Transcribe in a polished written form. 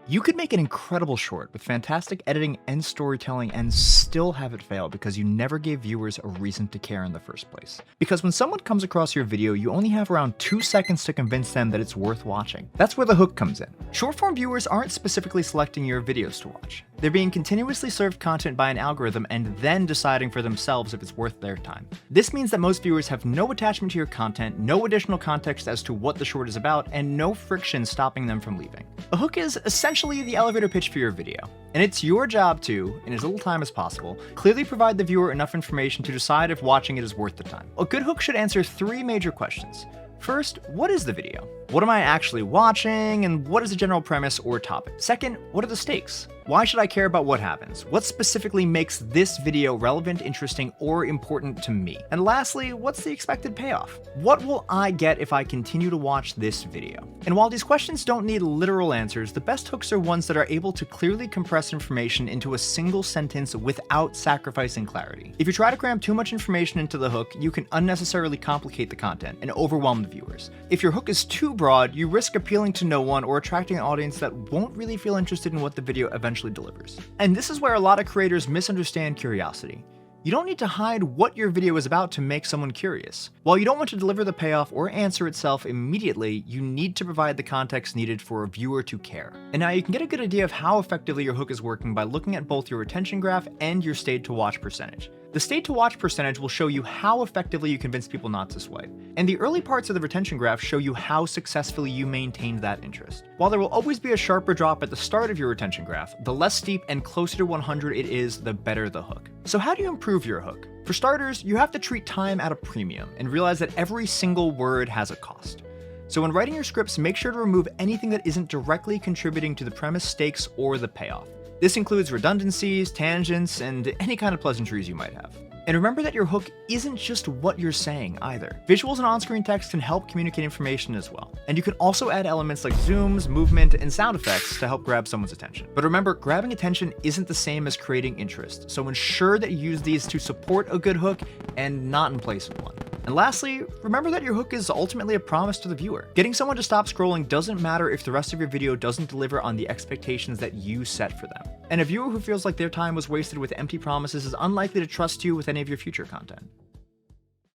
You could make an incredible short with fantastic editing and storytelling and still have it fail because you never gave viewers a reason to care in the first place. Because when someone comes across your video, you only have around 2 seconds to convince them that it's worth watching. That's where the hook comes in. Short-form viewers aren't specifically selecting your videos to watch. They're being continuously served content by an algorithm and then deciding for themselves if it's worth their time. This means that most viewers have no attachment to your content, no additional context as to what the short is about, and no friction stopping them from leaving. A hook is essentially the elevator pitch for your video, and it's your job to, in as little time as possible, clearly provide the viewer enough information to decide if watching it is worth the time. A good hook should answer 3 major questions. First, what is the video? What am I actually watching, and what is the general premise or topic? Second, what are the stakes? Why should I care about what happens? What specifically makes this video relevant, interesting, or important to me? And lastly, what's the expected payoff? What will I get if I continue to watch this video? And while these questions don't need literal answers, the best hooks are ones that are able to clearly compress information into a single sentence without sacrificing clarity. If you try to cram too much information into the hook, you can unnecessarily complicate the content and overwhelm the viewers. If your hook is too broad, you risk appealing to no one or attracting an audience that won't really feel interested in what the video eventually delivers. And this is where a lot of creators misunderstand curiosity. You don't need to hide what your video is about to make someone curious. While you don't want to deliver the payoff or answer itself immediately, you need to provide the context needed for a viewer to care. And now you can get a good idea of how effectively your hook is working by looking at both your retention graph and your stayed to watch percentage. The stayed to watch percentage will show you how effectively you convince people not to swipe, and the early parts of the retention graph show you how successfully you maintained that interest. While there will always be a sharper drop at the start of your retention graph, the less steep and closer to 100 it is, the better the hook. So how do you improve your hook? For starters, you have to treat time at a premium and realize that every single word has a cost. So when writing your scripts, make sure to remove anything that isn't directly contributing to the premise, stakes, or the payoff. This includes redundancies, tangents, and any kind of pleasantries you might have. And remember that your hook isn't just what you're saying either. Visuals and on-screen text can help communicate information as well. And you can also add elements like zooms, movement, and sound effects to help grab someone's attention. But remember, grabbing attention isn't the same as creating interest, so ensure that you use these to support a good hook and not in place of one. And lastly, remember that your hook is ultimately a promise to the viewer. Getting someone to stop scrolling doesn't matter if the rest of your video doesn't deliver on the expectations that you set for them. And a viewer who feels like their time was wasted with empty promises is unlikely to trust you with any of your future content.